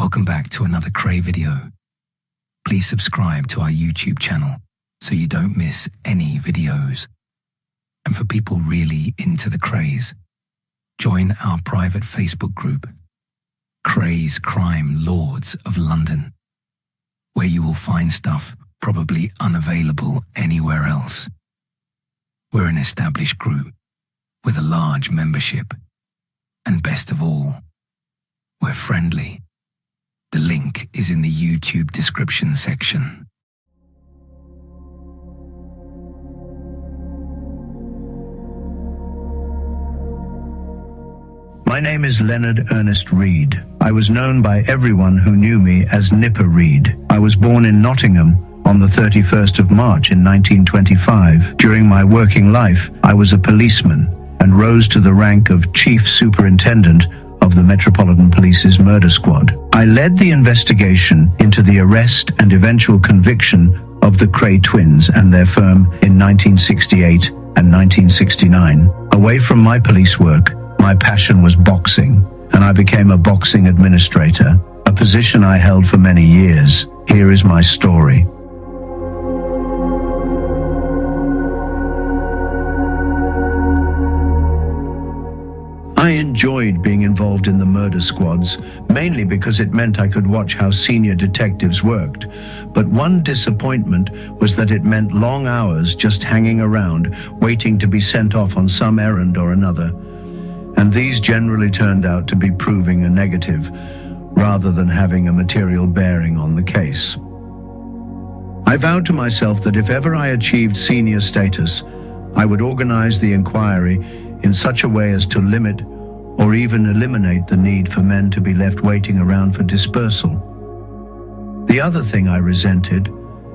Welcome back to another Kray video. Please subscribe to our YouTube channel so you don't miss any videos. And for people really into the Krays, join our private Facebook group, Krays Crime Lords of London, where you will find stuff probably unavailable anywhere else. We're an established group with a large membership, and best of all, we're friendly. The link is in the YouTube description section. My name is Leonard Ernest Reed. I was known by everyone who knew me as Nipper Reed. I was born in Nottingham on the 31st of March in 1925. During my working life, I was a policeman and rose to the rank of Chief Superintendent of the Metropolitan Police's murder squad. I led the investigation into the arrest and eventual conviction of the Kray twins and their firm in 1968 and 1969. Away from my police work, my passion was boxing, and I became a boxing administrator, a position I held for many years. Here is my story. I enjoyed being involved in the murder squads, mainly because it meant I could watch how senior detectives worked. But one disappointment was that it meant long hours just hanging around, waiting to be sent off on some errand or another. And these generally turned out to be proving a negative, rather than having a material bearing on the case. I vowed to myself that if ever I achieved senior status, I would organize the inquiry in such a way as to limit or even eliminate the need for men to be left waiting around for dispersal. The other thing I resented,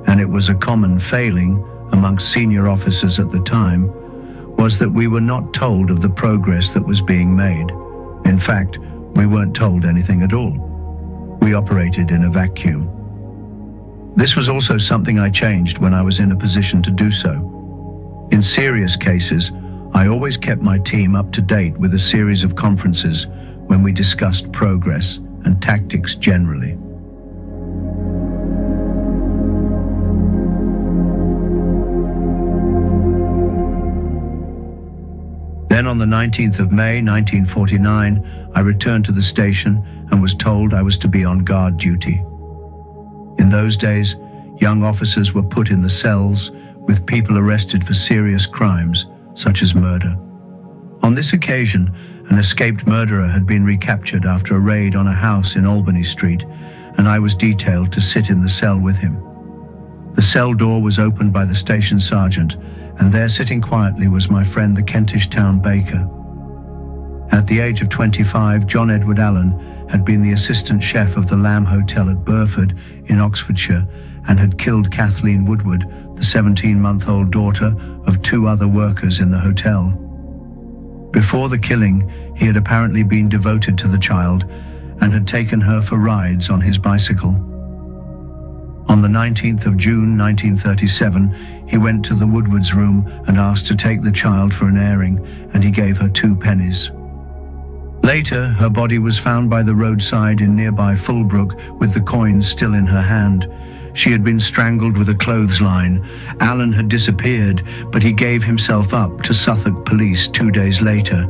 and it was a common failing amongst senior officers at the time, was that we were not told of the progress that was being made. In fact, we weren't told anything at all. We operated in a vacuum. This was also something I changed when I was in a position to do so. In serious cases, I always kept my team up to date with a series of conferences when we discussed progress and tactics generally. Then on the 19th of May, 1949, I returned to the station and was told I was to be on guard duty. In those days, young officers were put in the cells with people arrested for serious crimes, such as murder. On this occasion, an escaped murderer had been recaptured after a raid on a house in Albany Street, and I was detailed to sit in the cell with him. The cell door was opened by the station sergeant, and there sitting quietly was my friend the Kentish town baker. At the age of 25, John Edward Allen had been the assistant chef of the Lamb Hotel at Burford in Oxfordshire and had killed Kathleen Woodward, the 17-month-old daughter of two other workers in the hotel. Before the killing, he had apparently been devoted to the child and had taken her for rides on his bicycle. On the 19th of June 1937, he went to the Woodwards' room and asked to take the child for an airing, and he gave her 2 pennies. Later, her body was found by the roadside in nearby Fulbrook with the coins still in her hand. She had been strangled with a clothesline. Allen had disappeared, but he gave himself up to Suffolk police 2 days later.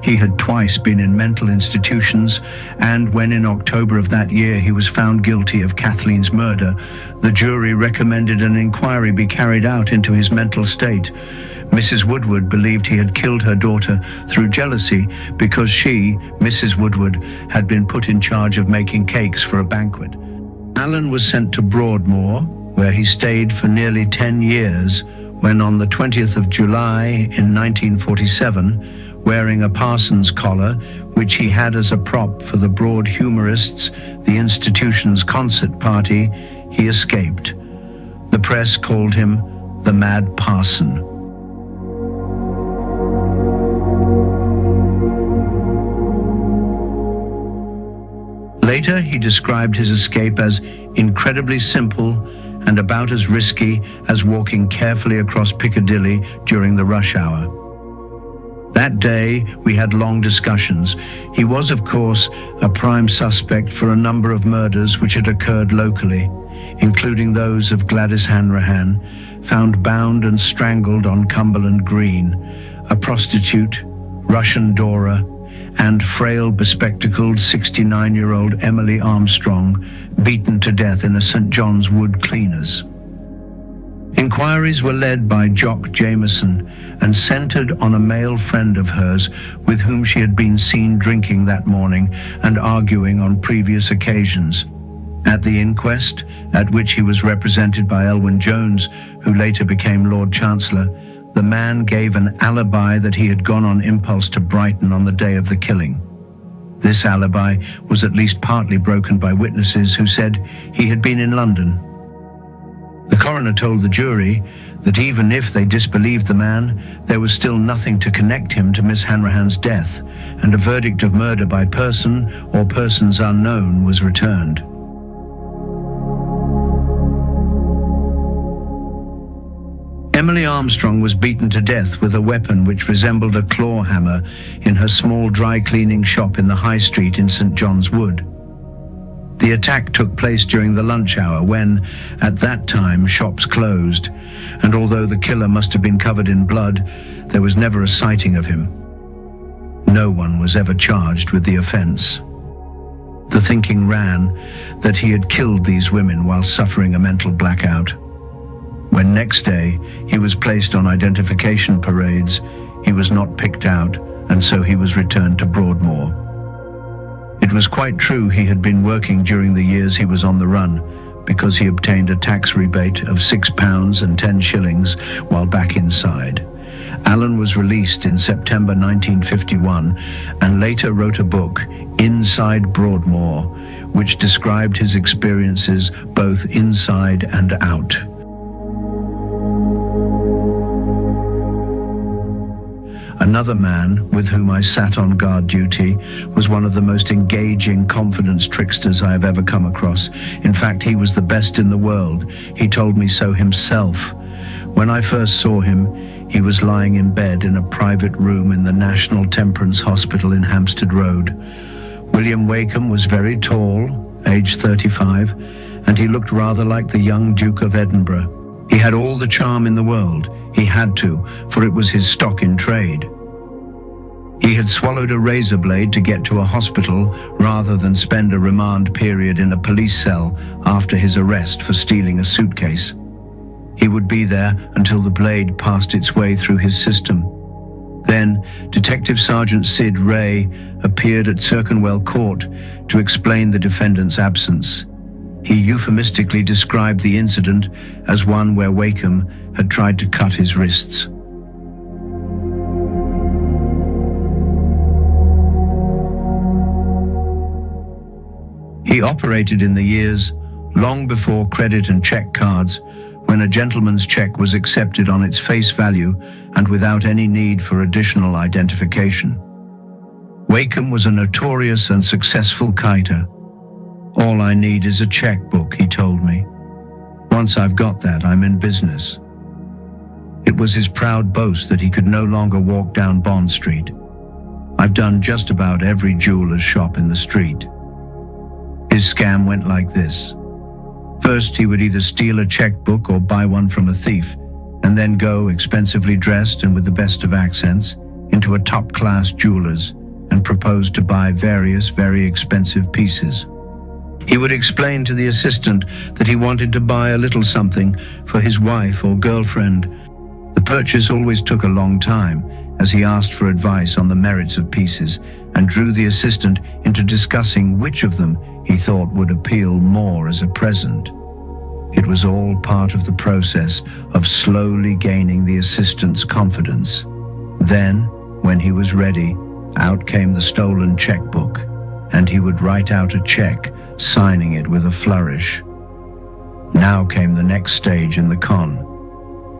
He had twice been in mental institutions, and when in October of that year he was found guilty of Kathleen's murder, the jury recommended an inquiry be carried out into his mental state. Mrs. Woodward believed he had killed her daughter through jealousy because she, Mrs. Woodward, had been put in charge of making cakes for a banquet. Allen was sent to Broadmoor, where he stayed for nearly 10 years, when on the 20th of July in 1947, wearing a parson's collar, which he had as a prop for the Broad Humorists, the institution's concert party, he escaped. The press called him the Mad Parson. Later, he described his escape as incredibly simple and about as risky as walking carefully across Piccadilly during the rush hour. That day, we had long discussions. He was, of course, a prime suspect for a number of murders which had occurred locally, including those of Gladys Hanrahan, found bound and strangled on Cumberland Green, a prostitute, Russian Dora, and frail, bespectacled 69-year-old Emily Armstrong, beaten to death in a St. John's Wood cleaners. Inquiries were led by Jock Jameson and centered on a male friend of hers with whom she had been seen drinking that morning and arguing on previous occasions. At the inquest, at which he was represented by Elwyn Jones, who later became Lord Chancellor, the man gave an alibi that he had gone on impulse to Brighton on the day of the killing. This alibi was at least partly broken by witnesses who said he had been in London. The coroner told the jury that even if they disbelieved the man, there was still nothing to connect him to Miss Hanrahan's death, and a verdict of murder by person or persons unknown was returned. Emily Armstrong was beaten to death with a weapon which resembled a claw hammer in her small dry cleaning shop in the High Street in St. John's Wood. The attack took place during the lunch hour when, at that time, shops closed, and although the killer must have been covered in blood, there was never a sighting of him. No one was ever charged with the offense. The thinking ran that he had killed these women while suffering a mental blackout. When next day he was placed on identification parades, he was not picked out, and so he was returned to Broadmoor. It was quite true he had been working during the years he was on the run, because he obtained a tax rebate of £6 and 10 shillings while back inside. Alan was released in September 1951 and later wrote a book, Inside Broadmoor, which described his experiences both inside and out. Another man with whom I sat on guard duty was one of the most engaging confidence tricksters I have ever come across. In fact, he was the best in the world. He told me so himself. When I first saw him, he was lying in bed in a private room in the National Temperance Hospital in Hampstead Road. William Wakeham was very tall, aged 35, and he looked rather like the young Duke of Edinburgh. He had all the charm in the world. He had to, for it was his stock in trade. He had swallowed a razor blade to get to a hospital rather than spend a remand period in a police cell after his arrest for stealing a suitcase. He would be there until the blade passed its way through his system. Then, Detective Sergeant Sid Ray appeared at Cirkenwell Court to explain the defendant's absence. He euphemistically described the incident as one where Wakeham had tried to cut his wrists. He operated in the years long before credit and check cards, when a gentleman's check was accepted on its face value and without any need for additional identification. Wakeham was a notorious and successful kiter. "All I need is a checkbook," he told me. "Once I've got that, I'm in business." It was his proud boast that he could no longer walk down Bond Street. "I've done just about every jeweler's shop in the street." His scam went like this. First, he would either steal a checkbook or buy one from a thief, and then go, expensively dressed and with the best of accents, into a top-class jeweler's and propose to buy various very expensive pieces. He would explain to the assistant that he wanted to buy a little something for his wife or girlfriend. The purchase always took a long time, as he asked for advice on the merits of pieces and drew the assistant into discussing which of them he thought would appeal more as a present. It was all part of the process of slowly gaining the assistant's confidence. Then, when he was ready, out came the stolen checkbook, and he would write out a check, signing it with a flourish. Now came the next stage in the con.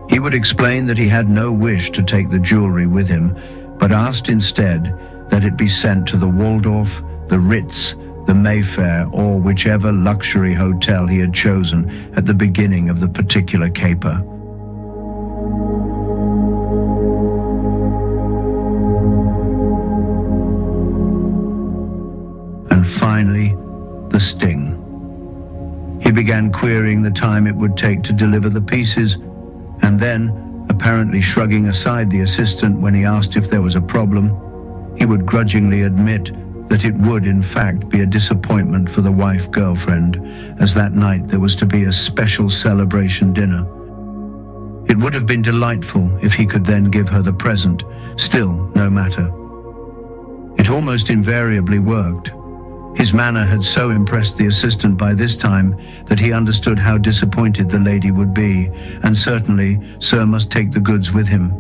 He would explain that he had no wish to take the jewelry with him, but asked instead that it be sent to the Waldorf, the Ritz, the Mayfair, or whichever luxury hotel he had chosen at the beginning of the particular caper. began querying the time it would take to deliver the pieces, and then, apparently shrugging aside the assistant when he asked if there was a problem, he would grudgingly admit that it would in fact be a disappointment for the wife-girlfriend, as that night there was to be a special celebration dinner. It would have been delightful if he could then give her the present. Still, no matter. It almost invariably worked. His manner had so impressed the assistant by this time that he understood how disappointed the lady would be, and certainly Sir must take the goods with him.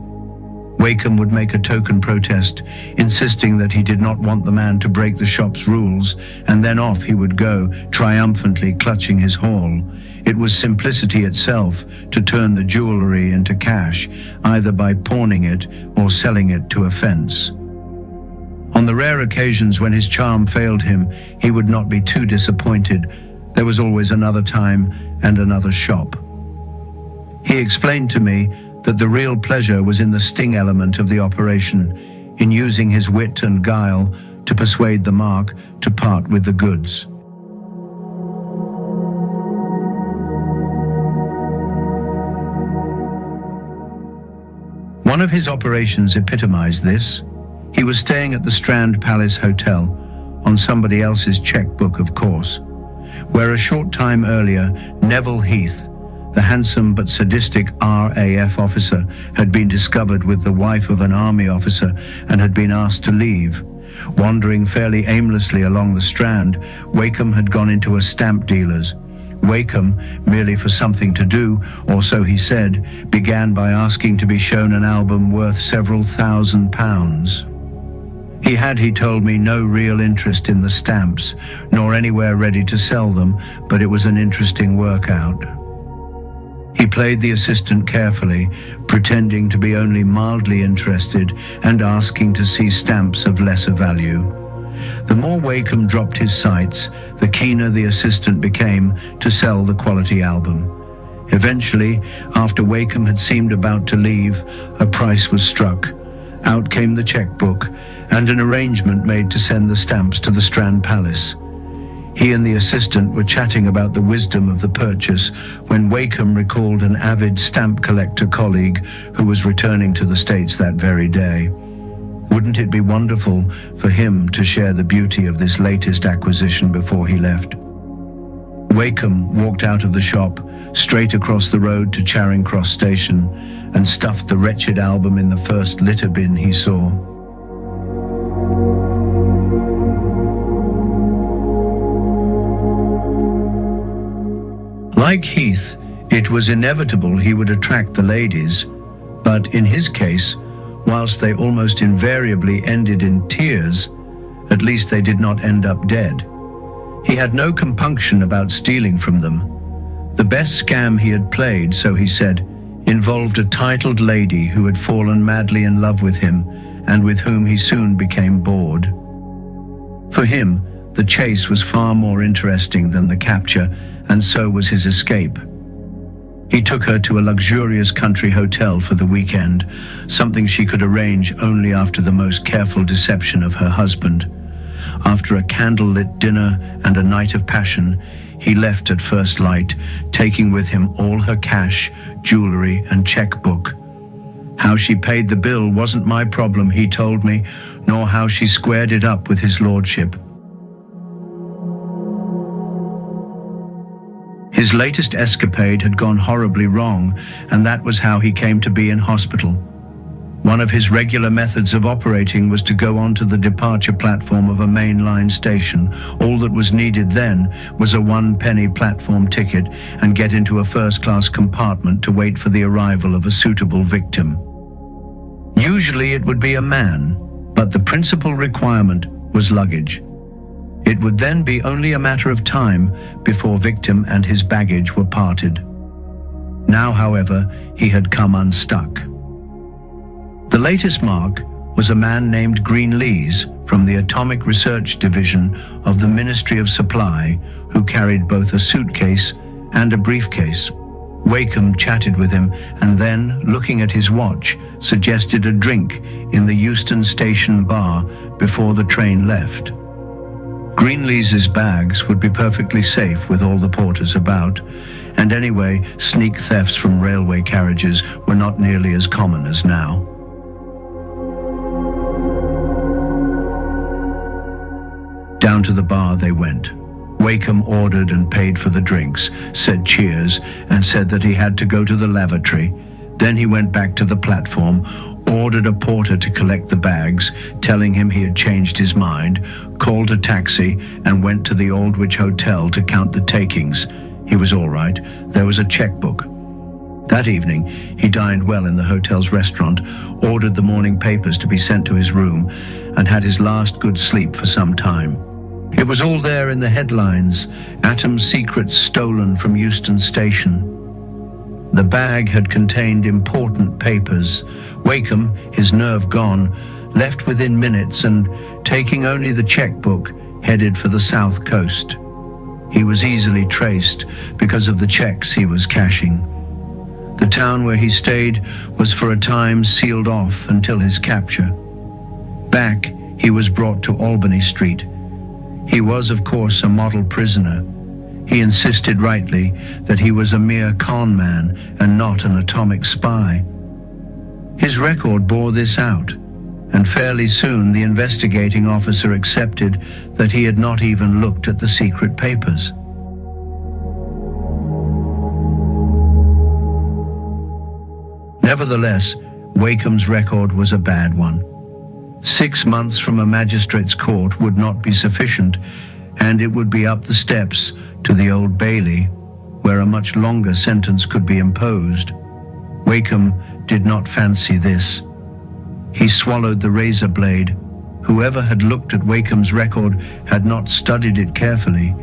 Wakeham would make a token protest, insisting that he did not want the man to break the shop's rules, and then off he would go, triumphantly clutching his haul. It was simplicity itself to turn the jewellery into cash, either by pawning it or selling it to a fence. On the rare occasions when his charm failed him, he would not be too disappointed. There was always another time and another shop. He explained to me that the real pleasure was in the sting element of the operation, in using his wit and guile to persuade the mark to part with the goods. One of his operations epitomized this. He was staying at the Strand Palace Hotel, on somebody else's checkbook, of course, where a short time earlier, Neville Heath, the handsome but sadistic RAF officer, had been discovered with the wife of an army officer and had been asked to leave. Wandering fairly aimlessly along the Strand, Wakeham had gone into a stamp dealer's. Wakeham, merely for something to do, or so he said, began by asking to be shown an album worth several £1,000s. He had, he told me, no real interest in the stamps, nor anywhere ready to sell them, but it was an interesting workout. He played the assistant carefully, pretending to be only mildly interested and asking to see stamps of lesser value. The more Wakeham dropped his sights, the keener the assistant became to sell the quality album. Eventually, after Wakeham had seemed about to leave, a price was struck. Out came the checkbook, and an arrangement made to send the stamps to the Strand Palace. He and the assistant were chatting about the wisdom of the purchase when Wakeham recalled an avid stamp collector colleague who was returning to the States that very day. Wouldn't it be wonderful for him to share the beauty of this latest acquisition before he left? Wakeham walked out of the shop, straight across the road to Charing Cross Station, and stuffed the wretched album in the first litter bin he saw. Like Heath, it was inevitable he would attract the ladies, but in his case, whilst they almost invariably ended in tears, at least they did not end up dead. He had no compunction about stealing from them. The best scam he had played, so he said, involved a titled lady who had fallen madly in love with him and with whom he soon became bored. For him, the chase was far more interesting than the capture, and so was his escape. He took her to a luxurious country hotel for the weekend, something she could arrange only after the most careful deception of her husband. After a candle-lit dinner and a night of passion, he left at first light, taking with him all her cash, jewellery and checkbook. How she paid the bill wasn't my problem, he told me, nor how she squared it up with his lordship. His latest escapade had gone horribly wrong, and that was how he came to be in hospital. One of his regular methods of operating was to go onto the departure platform of a mainline station. All that was needed then was a 1-penny platform ticket and get into a first-class compartment to wait for the arrival of a suitable victim. Usually it would be a man, but the principal requirement was luggage. It would then be only a matter of time before victim and his baggage were parted. Now, however, he had come unstuck. The latest mark was a man named Greenlees from the Atomic Research Division of the Ministry of Supply, who carried both a suitcase and a briefcase. Wakeham chatted with him and then, looking at his watch, suggested a drink in the Euston Station bar before the train left. Greenlees's bags would be perfectly safe with all the porters about, and anyway, sneak thefts from railway carriages were not nearly as common as now. Down to the bar they went. Wakeham ordered and paid for the drinks, said cheers, and said that he had to go to the lavatory. Then he went back to the platform, ordered a porter to collect the bags, telling him he had changed his mind, called a taxi, and went to the Aldwych Hotel to count the takings. He was all right. There was a checkbook. That evening, he dined well in the hotel's restaurant, ordered the morning papers to be sent to his room, and had his last good sleep for some time. It was all there in the headlines: Atom Secrets stolen from Euston Station. The bag had contained important papers. Wakeham, his nerve gone, left within minutes and, taking only the checkbook, headed for the south coast. He was easily traced because of the checks he was cashing. The town where he stayed was for a time sealed off until his capture. Back, he was brought to Albany Street. He was, of course, a model prisoner. He insisted rightly that he was a mere con man and not an atomic spy. His record bore this out, and fairly soon the investigating officer accepted that he had not even looked at the secret papers. Nevertheless, Wakeham's record was a bad one. 6 months from a magistrate's court would not be sufficient, and it would be up the steps to the Old Bailey, where a much longer sentence could be imposed. Wakeham did not fancy this. He swallowed the razor blade. Whoever had looked at Wakeham's record had not studied it carefully.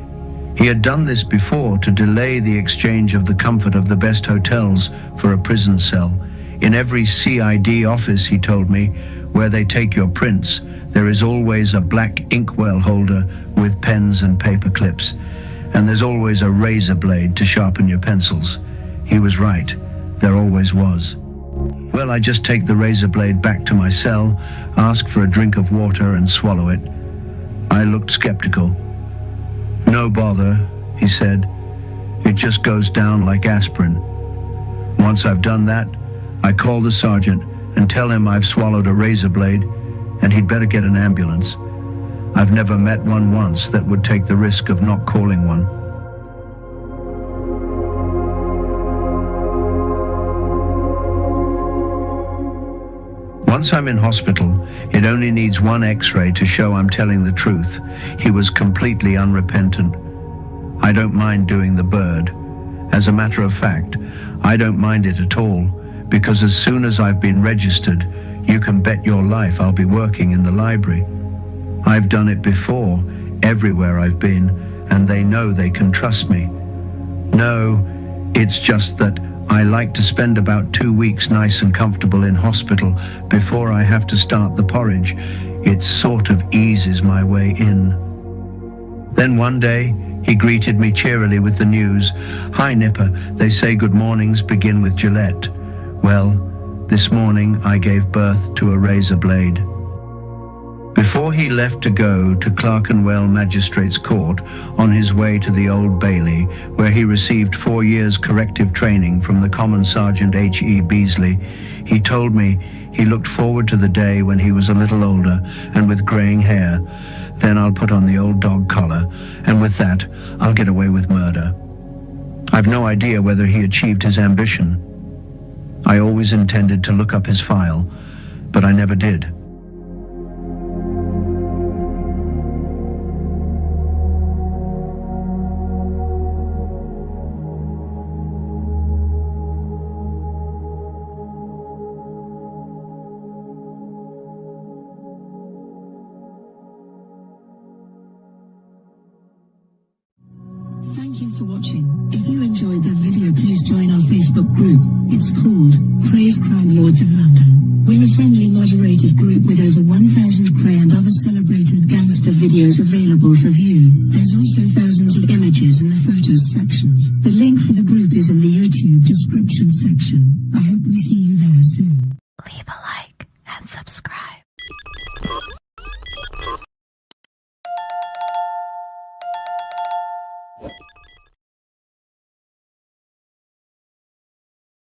He had done this before to delay the exchange of the comfort of the best hotels for a prison cell. In every CID office, he told me, where they take your prints, there is always a black inkwell holder with pens and paper clips, and there's always a razor blade to sharpen your pencils. He was right. There always was. Well, I just take the razor blade back to my cell, ask for a drink of water, and swallow it. I looked skeptical. No bother, he said. It just goes down like aspirin. Once I've done that, I call the sergeant and tell him I've swallowed a razor blade and he'd better get an ambulance. I've never met one once that would take the risk of not calling one. Once I'm in hospital, it only needs one X-ray to show I'm telling the truth. He was completely unrepentant. I don't mind doing the bird. As a matter of fact, I don't mind it at all, because as soon as I've been registered, you can bet your life I'll be working in the library. I've done it before, everywhere I've been, and they know they can trust me. No, it's just that I like to spend about 2 weeks nice and comfortable in hospital before I have to start the porridge. It sort of eases my way in. Then one day, he greeted me cheerily with the news. "Hi, Nipper, they say good mornings begin with Gillette." Well, this morning I gave birth to a razor blade. Before he left to go to Clerkenwell Magistrates' Court on his way to the Old Bailey, where he received 4 years corrective training from the Common Sergeant H.E. Beasley, he told me he looked forward to the day when he was a little older and with greying hair. Then I'll put on the old dog collar, and with that, I'll get away with murder. I've no idea whether he achieved his ambition. I always intended to look up his file, but I never did. Thank you for watching. If you enjoyed the video, please join our Facebook group. It's called Krays Crime Lords of London. We're a friendly moderated group with over 1,000 Kray and other celebrated gangster videos available for view. There's also thousands of images in the photos sections. The link for the group is in the YouTube description section. I hope we see you there soon. Leave a like and subscribe.